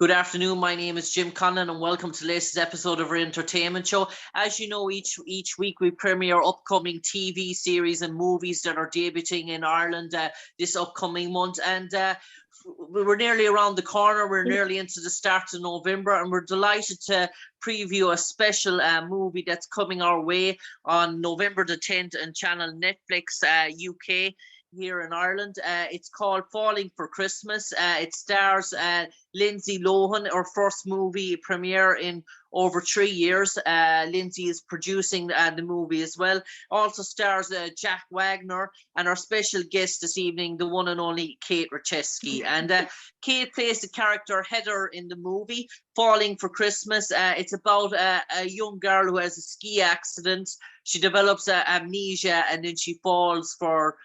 Good afternoon. My name is Jim Conlan, and welcome to the latest episode of our entertainment show. As you know, each week we premiere upcoming TV series and movies that are debuting in Ireland this upcoming month. And we're nearly around the corner. We're nearly into the start of November, and we're delighted to preview a special movie that's coming our way on November the 10th on channel Netflix UK. Here in Ireland. It's called Falling for Christmas. It stars Lindsay Lohan, her first movie premiere in over 3 years. Lindsay is producing the movie as well. Also stars Jack Wagner, and our special guest this evening, the one and only Kate Rachesky. And Kate plays the character Heather in the movie Falling for Christmas. It's about a young girl who has a ski accident. She develops amnesia, and then she falls for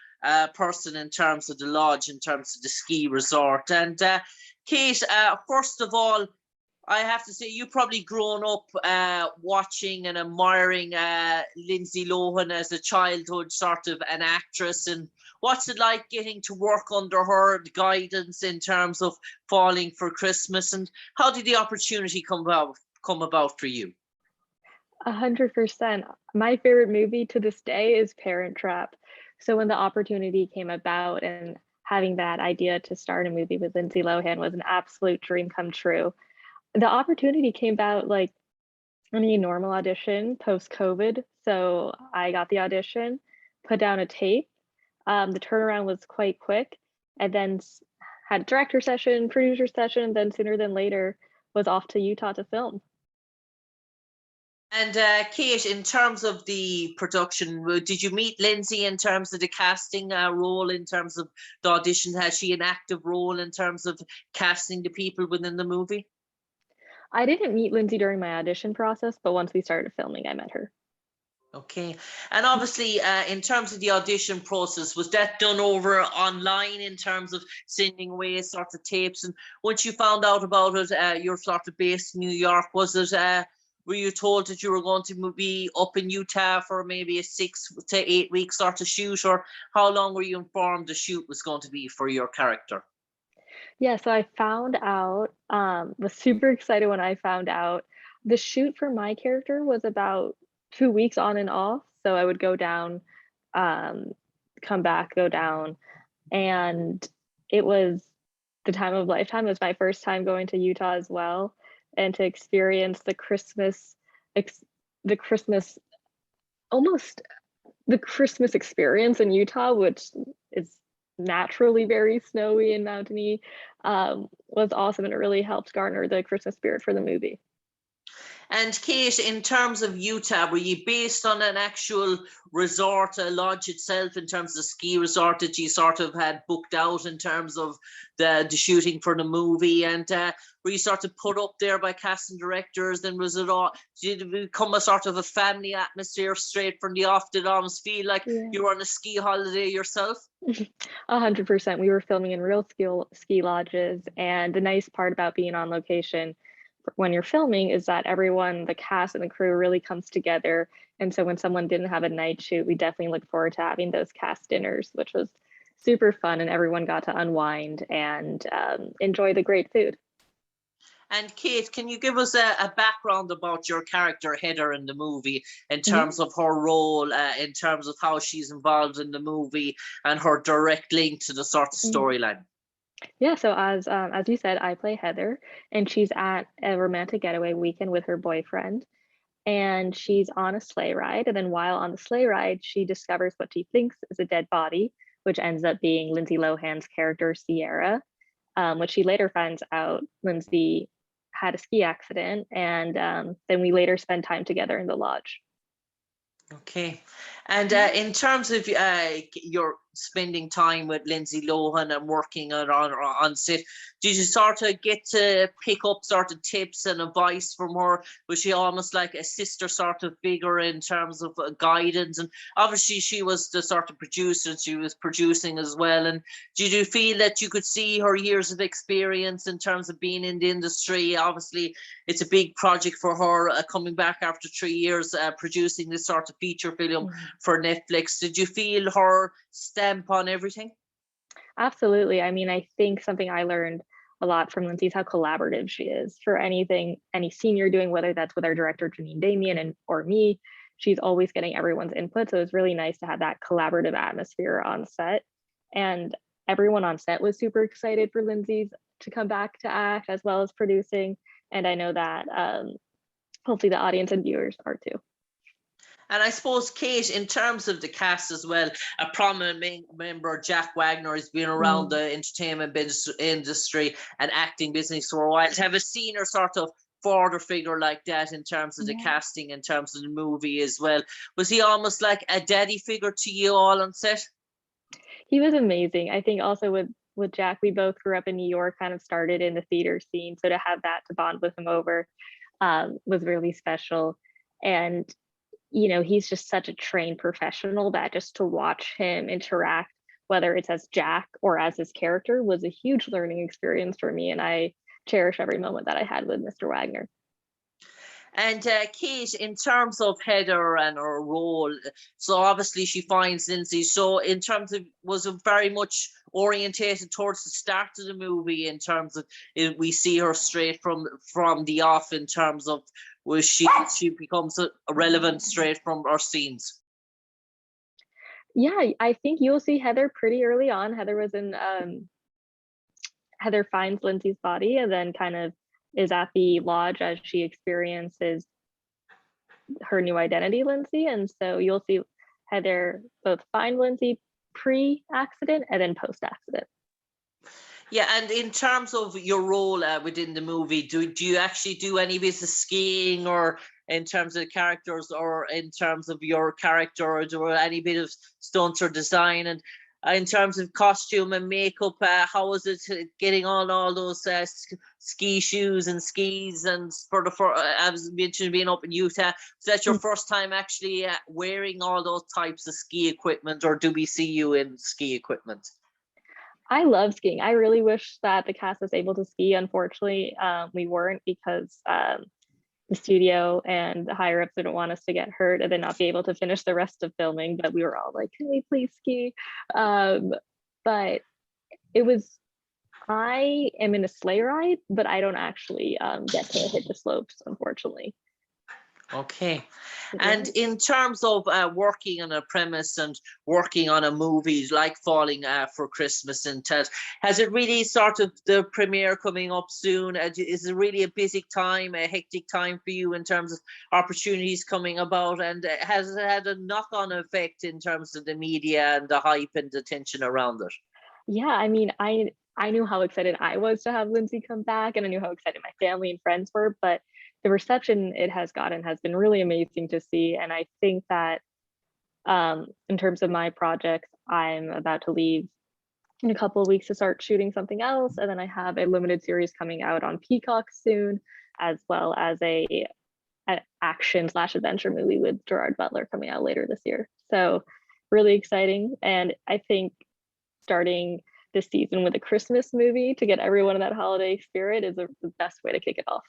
person in terms of the lodge, in terms of the ski resort. And Kate, first of all, I have to say you've probably grown up watching and admiring Lindsay Lohan as a childhood sort of an actress. And what's it like getting to work under her guidance in terms of Falling for Christmas? And how did the opportunity come about for you? 100%. My favorite movie to this day is Parent Trap. So when the opportunity came about and having that idea to start a movie with Lindsay Lohan was an absolute dream come true. The opportunity came about like any normal audition post-COVID. So I got the audition, put down a tape. The turnaround was quite quick, and then had a director session, producer session, then sooner than later was off to Utah to film. And Kate, in terms of the production, did you meet Lindsay in terms of the casting role, in terms of the audition? Has she an active role in terms of casting the people within the movie? I didn't meet Lindsay during my audition process, but once we started filming, I met her. Okay. And obviously, in terms of the audition process, was that done over online in terms of sending away sorts of tapes? And once you found out about it, you're sort of based in New York, was it... were you told that you were going to be up in Utah for maybe a 6 to 8 week sort of shoot, or how long were you informed the shoot was going to be for your character? Yeah, so I found out, was super excited when I found out. The shoot for my character was about 2 weeks on and off. So I would go down, come back, go down. And it was the time of lifetime. It was my first time going to Utah as well. And to experience the Christmas experience in Utah, which is naturally very snowy and mountainy, was awesome, and it really helped garner the Christmas spirit for the movie. And Kate, in terms of Utah, were you based on an actual resort, a lodge itself, in terms of the ski resort that you sort of had booked out in terms of the shooting for the movie? And were you sort of put up there by casting directors? And did it become a sort of a family atmosphere straight from the off? Did it almost feel like you were on a ski holiday yourself? 100%. We were filming in real ski lodges. And the nice part about being on location when you're filming is that everyone, the cast and the crew, really comes together. And so when someone didn't have a night shoot, we definitely look forward to having those cast dinners, which was super fun, and everyone got to unwind and enjoy the great food. And Kate, can you give us a background about your character Heather in the movie, in terms of her role, in terms of how she's involved in the movie and her direct link to the sort of storyline? Yeah, so as you said, I play Heather, and she's at a romantic getaway weekend with her boyfriend, and she's on a sleigh ride. And then while on the sleigh ride, she discovers what she thinks is a dead body, which ends up being Lindsay Lohan's character, Sierra, which she later finds out Lindsay had a ski accident, and then we later spend time together in the lodge. Okay. And in terms of your spending time with Lindsay Lohan and working on set, did you sort of get to pick up sort of tips and advice from her? Was she almost like a sister sort of figure in terms of guidance? And obviously she was the sort of producer, and she was producing as well. And did you feel that you could see her years of experience in terms of being in the industry? Obviously it's a big project for her, coming back after 3 years producing this sort of feature film for Netflix. Did you feel her stamp on everything? Absolutely. I mean, I think something I learned a lot from Lindsay is how collaborative she is for anything, any scene you're doing, whether that's with our director, Janine Damian, and or me. She's always getting everyone's input. So it's really nice to have that collaborative atmosphere on set. And everyone on set was super excited for Lindsay to come back to act as well as producing. And I know that hopefully the audience and viewers are too. And I suppose, Kate, in terms of the cast as well, a prominent member, Jack Wagner, has been around the entertainment industry and acting business for a while. To have a senior sort of father figure like that in terms of the casting, in terms of the movie as well, was he almost like a daddy figure to you all on set? He was amazing. I think also with Jack, we both grew up in New York, kind of started in the theater scene. So to have that to bond with him over was really special. And you know, he's just such a trained professional that just to watch him interact, whether it's as Jack or as his character, was a huge learning experience for me. And I cherish every moment that I had with Mr. Wagner. And Kate, in terms of Heather and her role, so obviously she finds Lindsay. So in terms of, was it very much orientated towards the start of the movie in terms of, we see her straight from the off in terms of where she becomes relevant straight from our scenes? Yeah, I think you'll see Heather pretty early on. Heather was in, Heather finds Lindsay's body and then kind of is at the lodge as she experiences her new identity, Lindsay. And so you'll see Heather both find Lindsay pre-accident and then post-accident. Yeah, and in terms of your role within the movie, do you actually do any bits of skiing, or in terms of the characters, or in terms of your character, or any bit of stunts or design? And in terms of costume and makeup, how was it getting on all those ski shoes and skis? And as mentioned, being up in Utah, was that your first time actually wearing all those types of ski equipment, or do we see you in ski equipment? I love skiing. I really wish that the cast was able to ski. Unfortunately, we weren't because the studio and the higher ups didn't want us to get hurt and then not be able to finish the rest of filming. But we were all like, can we please ski? But it was, I am in a sleigh ride, but I don't actually get to hit the slopes, unfortunately. Okay. And in terms of working on a premise and working on a movie like Falling for Christmas and Ted, has it really sort of, the premiere coming up soon, is it really a busy time, a hectic time for you in terms of opportunities coming about? And has it had a knock-on effect in terms of the media and the hype and the tension around it? Yeah, I mean, I knew how excited I was to have Lindsay come back, and I knew how excited my family and friends were, but the reception it has gotten has been really amazing to see. And I think that in terms of my projects, I'm about to leave in a couple of weeks to start shooting something else. And then I have a limited series coming out on Peacock soon, as well as an action/adventure movie with Gerard Butler coming out later this year. So really exciting. And I think starting this season with a Christmas movie to get everyone in that holiday spirit is the best way to kick it off.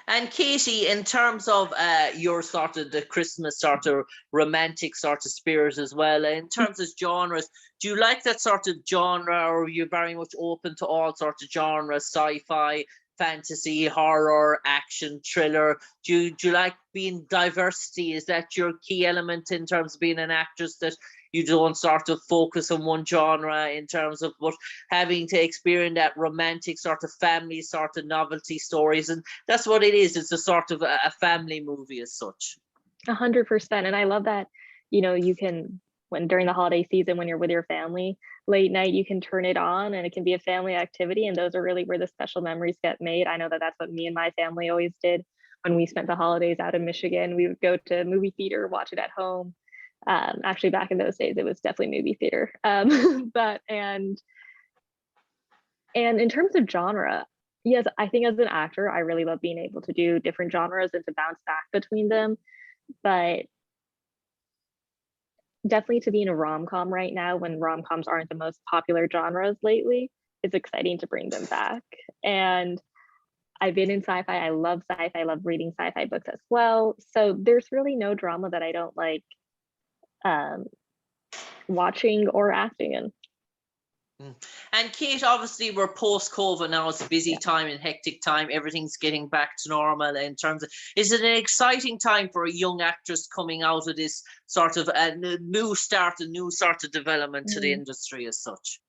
And Katie, in terms of your sort of the Christmas sort of romantic sort of spirit as well, in terms of genres, do you like that sort of genre, or are you very much open to all sorts of genres, sci-fi, fantasy, horror, action, thriller? Do you like being diversity? Is that your key element in terms of being an actress, that you don't sort of focus on one genre in terms of, but having to experience that romantic sort of family sort of novelty stories? And that's what it is. It's a sort of a family movie as such. 100%. And I love that, you know, you can, when during the holiday season, when you're with your family, late night, you can turn it on and it can be a family activity. And those are really where the special memories get made. I know that that's what me and my family always did when we spent the holidays out in Michigan. We would go to movie theater, watch it at home. Actually, back in those days, it was definitely movie theater. But and in terms of genre, yes, I think as an actor, I really love being able to do different genres and to bounce back between them. But definitely to be in a rom-com right now, when rom-coms aren't the most popular genres lately, it's exciting to bring them back. And I've been in sci-fi. I love sci-fi. I love reading sci-fi books as well. So there's really no drama that I don't like watching or acting in. And Kate, obviously we're post-COVID now. It's a busy time and hectic time. Everything's getting back to normal in terms of, is it an exciting time for a young actress coming out of this sort of a new start, a new sort of development to the industry as such?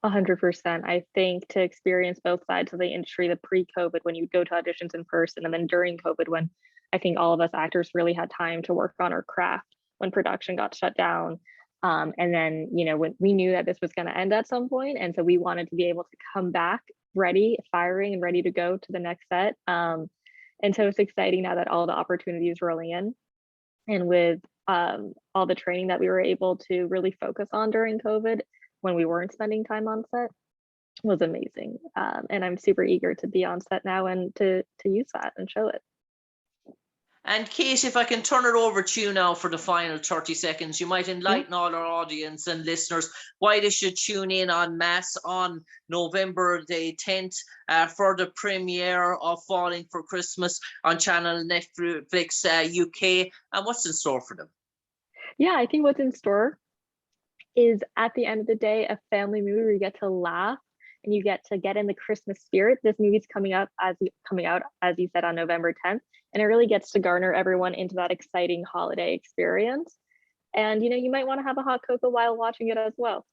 100%. I think to experience both sides of the industry, the pre-COVID when you'd go to auditions in person, and then during COVID when I think all of us actors really had time to work on our craft when production got shut down. And then, you know, when we knew that this was going to end at some point, and so we wanted to be able to come back ready, firing, and ready to go to the next set. And so it's exciting now that all the opportunities rolling in, and with all the training that we were able to really focus on during COVID when we weren't spending time on set was amazing. And I'm super eager to be on set now and to use that and show it. And Kate, if I can turn it over to you now for the final 30 seconds, you might enlighten all our audience and listeners why they should tune in en masse on November the 10th for the premiere of Falling for Christmas on channel Netflix UK. And what's in store for them? Yeah, I think what's in store is, at the end of the day, a family movie where you get to laugh and you get to get in the Christmas spirit. This movie's coming out, as you said, on November 10th, and it really gets to garner everyone into that exciting holiday experience. And, you know, you might want to have a hot cocoa while watching it as well.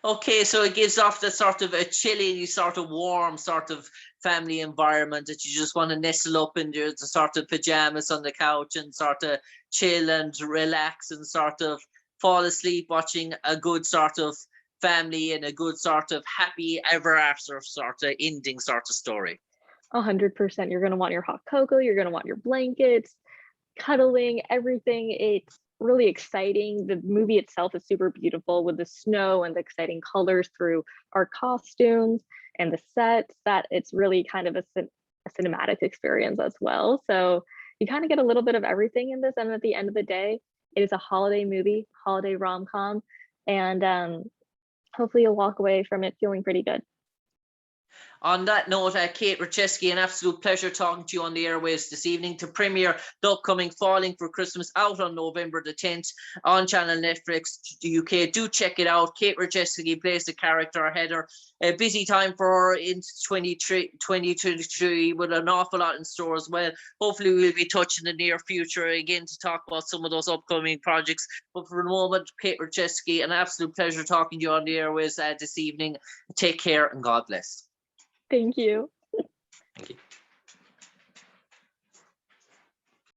Okay, so it gives off the sort of a chilly, sort of warm, sort of family environment that you just want to nestle up in the sort of pajamas on the couch and sort of chill and relax and sort of fall asleep watching a good sort of family and a good sort of happy ever after sort of ending sort of story. 100%. You're going to want your hot cocoa. You're going to want your blankets, cuddling, everything. It's really exciting. The movie itself is super beautiful with the snow and the exciting colors through our costumes and the sets, that it's really kind of a cinematic experience as well. So you kind of get a little bit of everything in this. And at the end of the day, it is a holiday movie, holiday rom-com. And hopefully you'll walk away from it feeling pretty good. On that note, Kate Rachesky, an absolute pleasure talking to you on the airwaves this evening to premiere the upcoming Falling for Christmas, out on November the 10th on channel Netflix UK. Do check it out. Kate Rachesky plays the character Heather. A busy time for her in 2023 with an awful lot in store as well. Hopefully we'll be touching in the near future again to talk about some of those upcoming projects. But for the moment, Kate Rachesky, an absolute pleasure talking to you on the airwaves this evening. Take care and God bless. Thank you. Thank you.